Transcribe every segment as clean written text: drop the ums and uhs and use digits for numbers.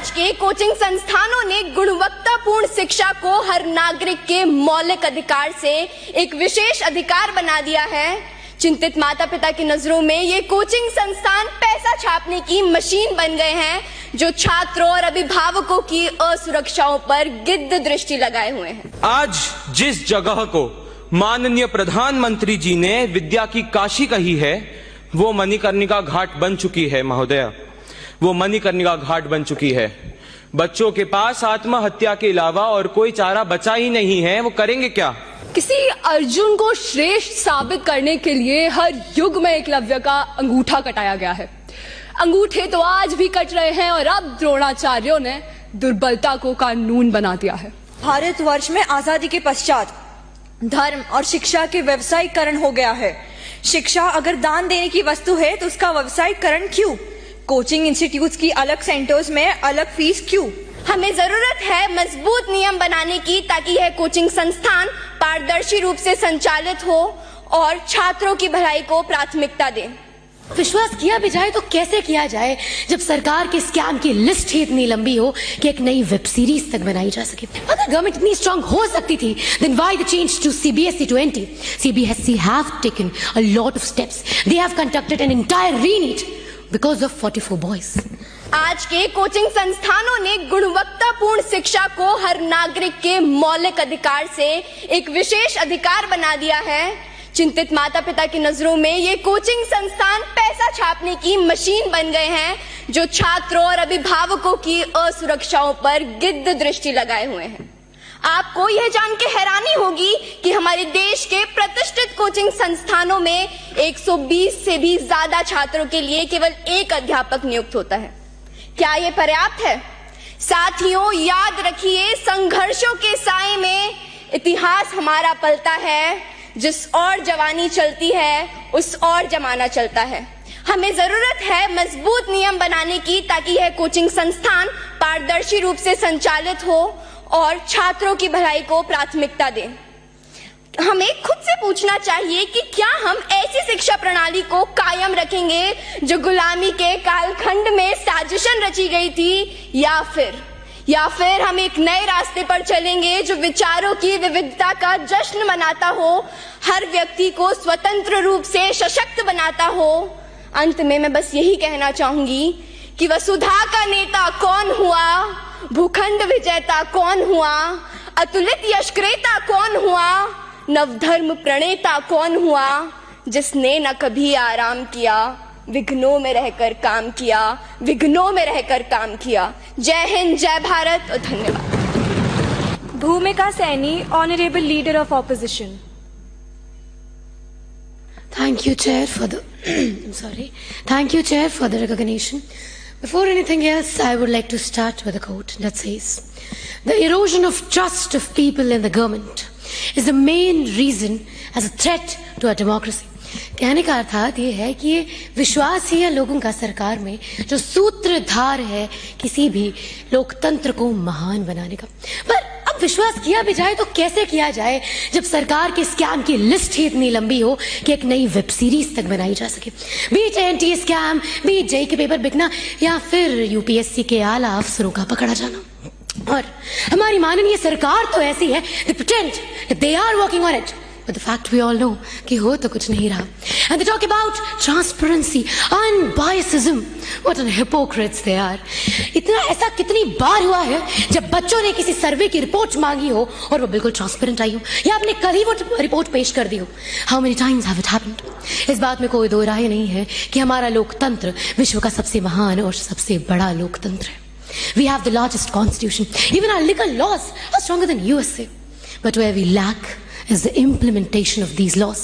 आज के कोचिंग संस्थानों ने गुणवत्तापूर्ण शिक्षा को हर नागरिक के मौलिक अधिकार से एक विशेष अधिकार बना दिया है। चिंतित माता पिता की नजरों में ये कोचिंग संस्थान पैसा छापने की मशीन बन गए हैं, जो छात्रों और अभिभावकों की असुरक्षाओं पर गिद्ध दृष्टि लगाए हुए हैं। आज जिस जगह को माननीय प्रधानमंत्री जी ने विद्या की काशी कही है, वो मणिकर्णिका घाट बन चुकी है महोदय, वो मणिकर्णिका घाट बन चुकी है। बच्चों के पास आत्महत्या के अलावा और कोई चारा बचा ही नहीं है, वो करेंगे क्या? किसी अर्जुन को श्रेष्ठ साबित करने के लिए हर युग में एकलव्य का अंगूठा कटाया गया है। अंगूठे तो आज भी कट रहे हैं और अब द्रोणाचार्यों ने दुर्बलता को कानून बना दिया है। भारतवर्ष में आजादी के पश्चात धर्म और शिक्षा के व्यवसायीकरण हो गया है। शिक्षा अगर दान देने की वस्तु है तो उसका व्यवसायीकरण क्यों? कोचिंग इंस्टीट्यूट्स की अलग सेंटर्स में अलग फीस क्यों? हमें जरूरत है मजबूत नियम बनाने की, ताकि यह कोचिंग संस्थान पारदर्शी रूप से संचालित हो और छात्रों की भलाई को प्राथमिकता दे। विश्वास किया भी जाए तो कैसे किया जाए जब सरकार के स्कैम की लिस्ट ही इतनी लंबी हो कि एक नई वेब सीरीज तक बनाई जा सके। अगर गवर्नमेंट इतनी स्ट्रांग हो सकती थी, then why the change to CBSE to NT? CBSE have taken a lot of steps. They have conducted an entire re-NEET because of 44 boys. आज के कोचिंग संस्थानों ने गुणवत्तापूर्ण शिक्षा को हर नागरिक के मौलिक अधिकार से एक विशेष अधिकार बना दिया है। चिंतित माता पिता की नजरों में ये कोचिंग संस्थान पैसा छापने की मशीन बन गए हैं, जो छात्रों और अभिभावकों की असुरक्षाओं पर गिद्ध दृष्टि लगाए हुए हैं। आपको यह जान के हैरानी होगी कि हमारे देश के प्रतिष्ठित कोचिंग संस्थानों में 120 से भी ज्यादा छात्रों के लिए केवल एक अध्यापक नियुक्त होता है। क्या यह पर्याप्त है? साथियों, याद रखिए, संघर्षों के साए में इतिहास हमारा पलता है। जिस और जवानी चलती है उस और जमाना चलता है। हमें जरूरत है मजबूत नियम बनाने की, ताकि यह कोचिंग संस्थान पारदर्शी रूप से संचालित हो और छात्रों की भलाई को प्राथमिकता दें। हमें खुद से पूछना चाहिए कि क्या हम ऐसी शिक्षा प्रणाली को कायम रखेंगे जो गुलामी के कालखंड में साजिशन रची गई थी, या फिर हम एक नए रास्ते पर चलेंगे जो विचारों की विविधता का जश्न मनाता हो, हर व्यक्ति को स्वतंत्र रूप से सशक्त बनाता हो। अंत में मैं बस यही कहना चाहूंगी कि वसुधा का नेता कौन हुआ, भूखंड विजेता कौन हुआ, अतुलित यशक्रेता कौन हुआ, नवधर्म प्रणेता कौन हुआ, जिसने न कभी आराम किया, विघ्नों में रहकर काम किया, विघ्नों में रहकर काम किया। जय हिंद, जय भारत और धन्यवाद। भूमिका Saini, honourable leader of opposition. Thank you, Chair, for the Thank you, Chair, for the recognition. Before anything else, I would like to start with a quote that says, "The erosion of trust of people in the government is the main reason as a threat to our democracy." कहने का अर्थात ये है कि ये विश्वास ही है लोगों का सरकार में, जो सूत्रधार है किसी भी लोकतंत्र को महान बनाने का। पर अब विश्वास किया भी जाए तो कैसे किया जाए जब सरकार के स्कैम की लिस्ट ही इतनी लंबी हो कि एक नई वेब सीरीज तक बनाई जा सके। बीच एनटीए स्कैम, बीच जेईई के पेपर बिकना, या फिर यूपीएससी के आला अफसरों का पकड़ा जाना। और हमारी माननीय सरकार तो ऐसी है, they pretend that they are working on it, but the fact we all know कि हो तो कुछ नहीं रहा। And they talk about transparency, unbiasedism. What an hypocrites they are. इतना ऐसा कितनी बार हुआ है जब बच्चों ने किसी सर्वे की रिपोर्ट मांगी हो और वो बिल्कुल ट्रांसपेरेंट आई हो, या आपने कल ही वो रिपोर्ट पेश कर दी हो। How many times have it happened? इस बात में कोई दो राय नहीं है कि हमारा लोकतंत्र विश्व का सबसे महान और सबसे बड़ा लोकतंत्र है। We have the largest constitution. Even our legal laws are stronger than USA. But where we lack is the implementation of these laws.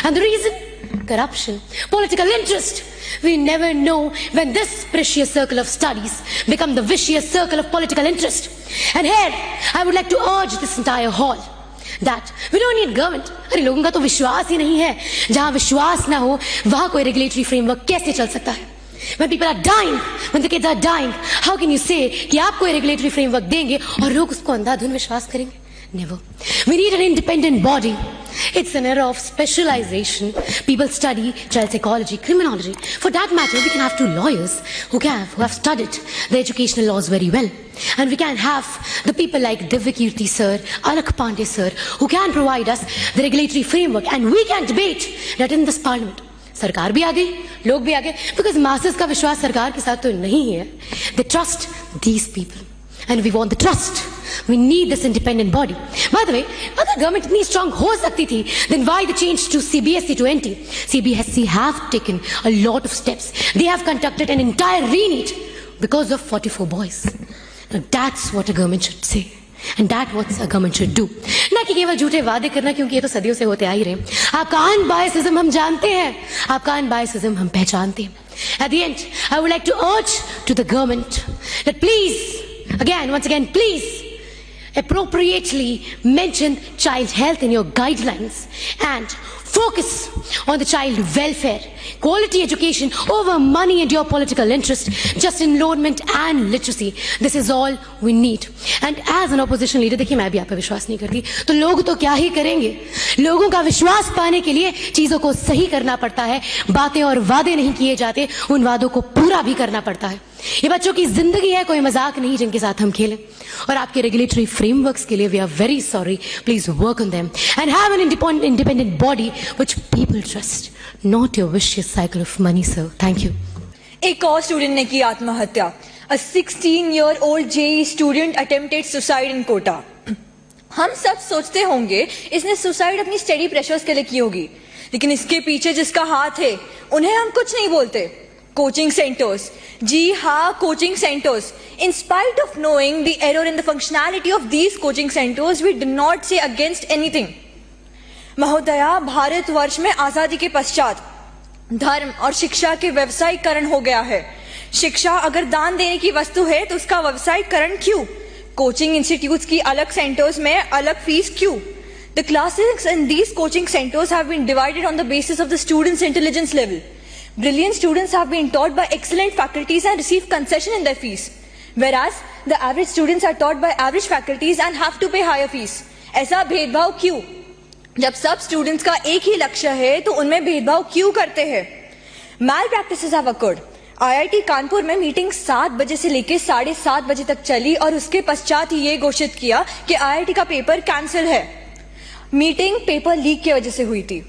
And the reason? Corruption, political interest. We never know when this precious circle of studies become the vicious circle of political interest. And here, I would like to urge this entire hall that we don't need government. अरे लोगों का तो विश्वास ही नहीं है। जहाँ विश्वास ना हो वहाँ कोई रेगुलेटरी फ्रेमवर्क कैसे चल सकता है? When people are dying, when the kids are dying, how can you say कि आप कोई रेगुलेटरी फ्रेमवर्क देंगे और लोग उसको अंधाधुंध विश्वास करेंगे? Never. We need an independent body. It's an era of specialization. People study child psychology, criminology. For that matter, we can have two lawyers who have studied the educational laws very well. And we can have the people like Divyakirti sir, Alak Pandey sir, who can provide us the regulatory framework, and we can debate that in this parliament. सरकार भी आ गई, लोग भी आ गए, because masses का विश्वास सरकार के साथ तो नहीं है. They trust these people, and we want the trust. We need this independent body. By the way, अगर government इतनी strong हो सकती थी, then why the change to CBSE to NT? CBSE have taken a lot of steps. They have conducted an entire re-NEET because of 44 boys. Now that's what a government should say. And that's what a government should do. ना कि केवल झूठे वादे करना, क्योंकि ये तो सदियों से होते आ ही रहे. आपका अनबायसिज्म हम जानते हैं, आपका अनबायसिज्म हम पहचानते हैं. At the end, I would like to urge to the government that please, once again, please appropriately mention child health in your guidelines and focus on the child welfare. Quality education over money and your political interest. Just enrollment and literacy. This is all we need. And as an opposition leader, देखिए मैं भी आप पे विश्वास नहीं करती, तो लोग तो क्या ही करेंगे. लोगों का विश्वास पाने के लिए चीजों को सही करना पड़ता है. बातें और वादे नहीं किए जाते, उन वादों को पूरा भी करना पड़ता है. ये बच्चों की जिंदगी है, कोई मजाक नहीं जिनके साथ हम खेलें. और आपके रेगुलेटरी फ्रेमवर्क्स के लिए we are very sorry. Please work on them and have an independent body which people trust, not your vicious cycle of money, sir. Thank you. एक और स्टूडेंट ने की आत्महत्या. A 16-year-old JEE student attempted suicide in Kota. हम सब सोचते होंगे इसने सुसाइड अपनी स्टडी प्रेशर्स के लिए की होगी, लेकिन इसके पीछे जिसका हाथ है उन्हें हम कुछ नहीं बोलते. Coaching centres. जी हाँ, coaching centres. In spite of knowing the error in the functionality of these coaching centers, we did not say against anything. महोदया, भारतवर्ष में आजादी के पश्चात धर्म और शिक्षा के व्यवसायीकरण हो गया है. शिक्षा अगर दान देने की वस्तु है तो उसका व्यवसायीकरण क्यों? कोचिंग इंस्टीट्यूट्स की अलग सेंटर्स में अलग फीस क्यों? The classes in these coaching centers have been divided on the basis of the students' intelligence level. Brilliant students have been taught by excellent faculties and receive concession in their fees, whereas the average students are taught by average faculties and have to pay higher fees. ऐसा भेदभाव क्यों? जब सब students का एक ही लक्ष्य है तो उनमें भेदभाव क्यों करते हैं? Malpractices have occurred. IIT Kanpur में मीटिंग 7 बजे से लेकर 7:30 बजे तक चली और उसके पश्चात ही ये घोषित किया कि IIT का पेपर कैंसिल है. मीटिंग पेपर लीक की वजह से हुई थी.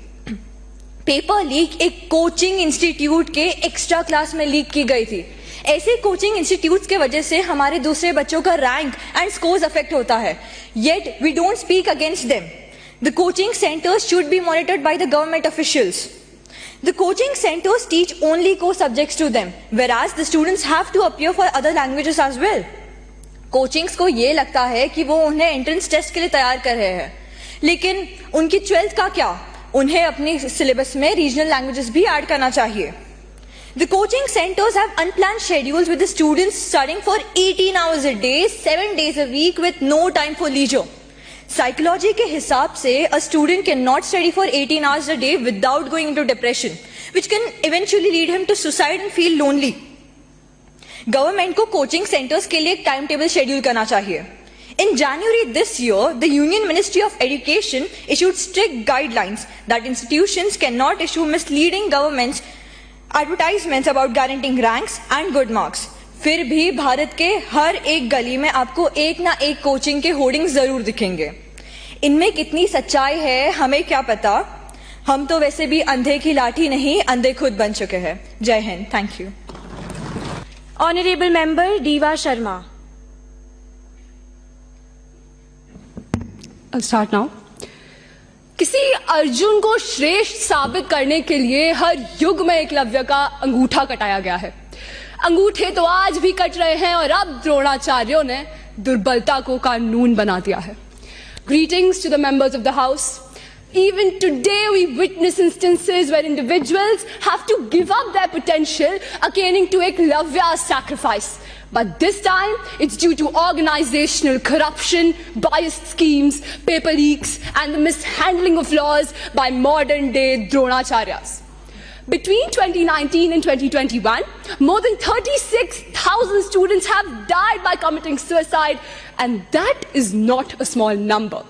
पेपर लीक एक कोचिंग इंस्टीट्यूट के एक्स्ट्रा क्लास में लीक की गई थी. ऐसे कोचिंग इंस्टीट्यूट्स के वजह से हमारे दूसरे बच्चों का रैंक एंड स्कोर्स अफेक्ट होता है. Yet we don't speak against them. The coaching centres should be monitored by the government officials. The coaching centers teach only core subjects to them, whereas the students have to appear for other languages as well. Coachings को ये लगता है कि वो उन्हें entrance test के लिए तैयार कर रहे हैं, लेकिन उनकी 12th का क्या? उन्हें अपने सिलेबस में रीजनल लैंग्वेजेस भी ऐड करना चाहिए. The coaching centers have unplanned schedules with the students studying for 18 hours a day, 7 days a week with no time for leisure. Psychology के हिसाब से a student cannot study for 18 hours a day without going into depression, which can eventually lead him to suicide and feel lonely. Government को coaching centers के लिए एक timetable schedule करना चाहिए. In January this year, the Union Ministry of Education issued strict guidelines that institutions cannot issue misleading governments advertisements about guaranteeing ranks and good marks. फिर भी भारत के हर एक गली में आपको एक ना एक कोचिंग के होर्डिंग्स जरूर दिखेंगे. इनमें कितनी सच्चाई है हमें क्या पता. हम तो वैसे भी अंधे की लाठी नहीं, अंधे खुद बन चुके हैं. जय Hind. Thank you. Honorable Member Diva Sharma. I'll start now. किसी अर्जुन को श्रेष्ठ साबित करने के लिए हर युग में एकलव्य का अंगूठा कटाया गया है. अंगूठे तो आज भी कट रहे हैं और अब द्रोणाचार्यों ने दुर्बलता को कानून बना दिया है. Greetings to the members of the House. Even today we witness instances where individuals have to give up their potential akin to Eklavya's sacrifice. But this time it's due to organizational corruption, biased schemes, paper leaks and the mishandling of laws by modern day Dronacharyas. Between 2019 and 2021, more than 36,000 students have died by committing suicide, and that is not a small number.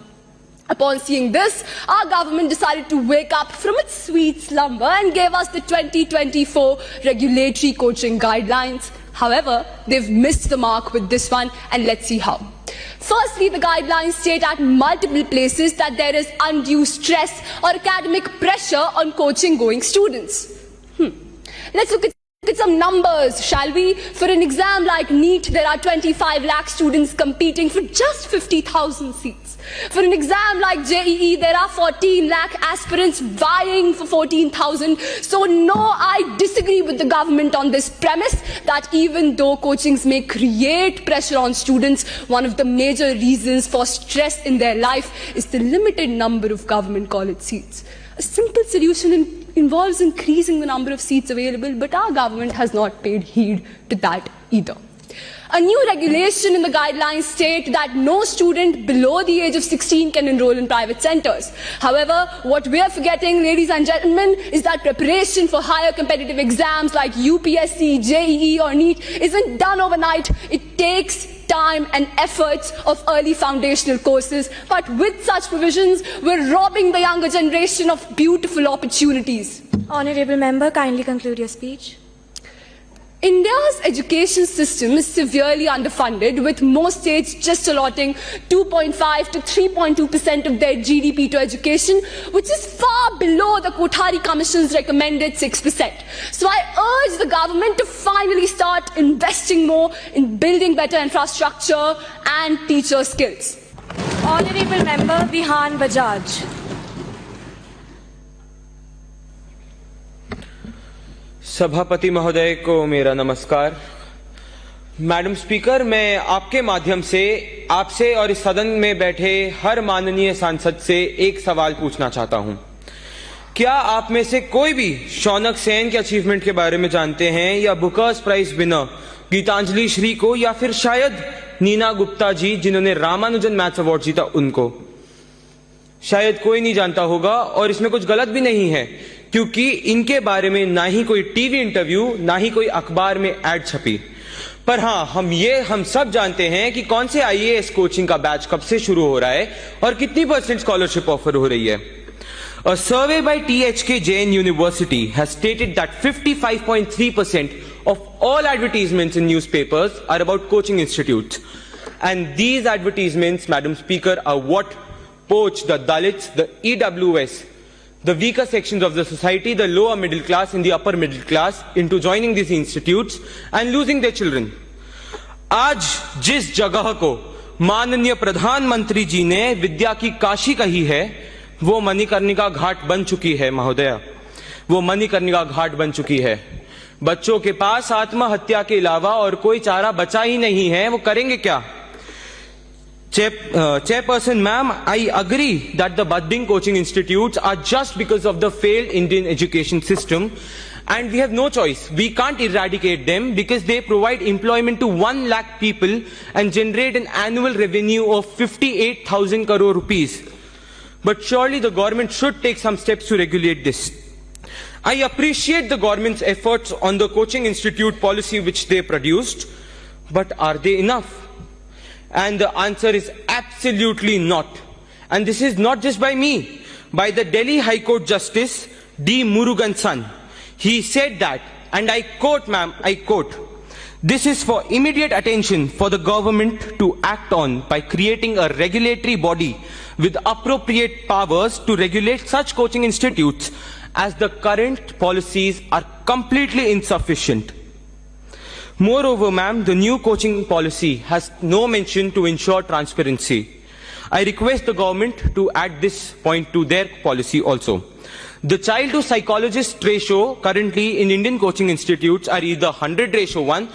Upon seeing this, our government decided to wake up from its sweet slumber and gave us the 2024 regulatory coaching guidelines. However, they've missed the mark with this one, and let's see how. Firstly, the guidelines state at multiple places that there is undue stress or academic pressure on coaching-going students. Let's look at some numbers, shall we? For an exam like NEET, there are 25 lakh students competing for just 50,000 seats. For an exam like JEE, there are 14 lakh aspirants vying for 14,000. So no, I disagree with the government on this premise that even though coachings may create pressure on students, one of the major reasons for stress in their life is the limited number of government college seats. A simple solution involves increasing the number of seats available, but our government has not paid heed to that either. A new regulation in the guidelines state that no student below the age of 16 can enroll in private centers. However, what we are forgetting, ladies and gentlemen, is that preparation for higher competitive exams like UPSC, JEE or NEET isn't done overnight. It takes time and efforts of early foundational courses. But with such provisions, we're robbing the younger generation of beautiful opportunities. Honourable Member, kindly conclude your speech. India's education system is severely underfunded, with most states just allotting 2.5 to 3.2% of their GDP to education, which is far below the Kothari Commission's recommended 6%. So I urge the government to finally start investing more in building better infrastructure and teacher skills. Honourable Member Vihan Bajaj. सभापति महोदय को मेरा नमस्कार। Madam speaker, मैं आपके माध्यम से आपसे और इस सदन में बैठे हर माननीय सांसद से एक सवाल पूछना चाहता हूं। क्या आप में से कोई भी शौनक सेन के अचीवमेंट के बारे में जानते हैं, या Bookers prize winner Geetanjali Shree को, या फिर शायद नीना गुप्ता जी जिन्होंने रामानुजन मैथ्स अवार्ड जीता उनको? शायद कोई नहीं जानता होगा, और इसमें कुछ गलत भी नहीं है, क्योंकि इनके बारे में ना ही कोई टीवी इंटरव्यू ना ही कोई अखबार में एड छपी। पर हां, हम सब जानते हैं कि कौन से आईएएस कोचिंग का बैच कब से शुरू हो रहा है और कितनी % स्कॉलरशिप ऑफर हो रही है। A survey by THK Jain University has stated that 55.3% of all advertisements in newspapers are about coaching institutes, and these advertisements, Madam Speaker, are what poach the Dalits, the EWS, the weaker sections of the society, the lower middle class and the upper middle class, into joining these institutes and losing their children. आज जिस जगह को माननीय प्रधानमंत्री जी ने विद्या की काशी कही है, वो मणिकर्णिका घाट बन चुकी है महोदया, वो मणिकर्णिका घाट बन चुकी है। बच्चों के पास आत्महत्या के अलावा और कोई चारा बचा ही नहीं है, वो करेंगे क्या? Chairperson ma'am, I agree that the budding coaching institutes are just because of the failed Indian education system, and we have no choice. We can't eradicate them because they provide employment to 1 lakh people and generate an annual revenue of 58,000 crore rupees. But surely the government should take some steps to regulate this. I appreciate the government's efforts on the coaching institute policy which they produced, but are they enough? And the answer is absolutely not. And this is not just by me, by the Delhi High Court Justice D. Murugan son. He said that, and I quote, ma'am, I quote, "This is for immediate attention for the government to act on by creating a regulatory body with appropriate powers to regulate such coaching institutes, as the current policies are completely insufficient." Moreover, ma'am, the new coaching policy has no mention to ensure transparency. I request the government to add this point to their policy also. The child to psychologist ratio currently in Indian coaching institutes are either 100:1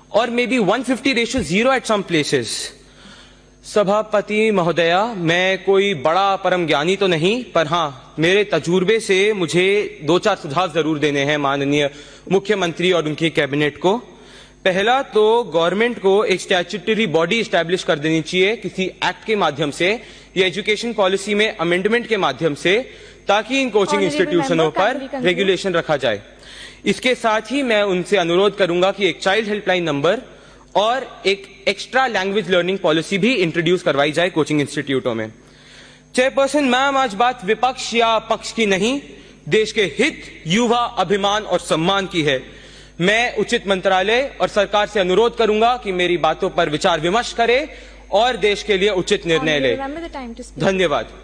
or maybe 150:0 at some places. सभापति महोदया, मैं कोई बड़ा परम ज्ञानी तो नहीं, पर हाँ, मेरे तजुर्बे से मुझे 2-4 सुझाव जरूर देने हैं माननीय मुख्यमंत्री और उनकी कैबिनेट को। पहला तो गवर्नमेंट को एक स्टैट्यूटरी बॉडी एस्टैब्लिश कर देनी चाहिए किसी एक्ट के माध्यम से या एजुकेशन पॉलिसी में अमेंडमेंट के माध्यम से, ताकि इन कोचिंग इंस्टीट्यूशनों पर रेगुलेशन रखा जाए। इसके साथ ही मैं उनसे अनुरोध करूंगा कि एक चाइल्ड हेल्पलाइन नंबर और एक एक्स्ट्रा लैंग्वेज लर्निंग पॉलिसी भी इंट्रोड्यूस करवाई जाए कोचिंग इंस्टीट्यूटों में। चेयरपर्सन मैम, आज बात विपक्ष या पक्ष की नहीं, देश के हित, युवा अभिमान और सम्मान की है। मैं उचित मंत्रालय और सरकार से अनुरोध करूंगा कि मेरी बातों पर विचार विमर्श करे और देश के लिए उचित निर्णय ले। Remember the time to speak. धन्यवाद।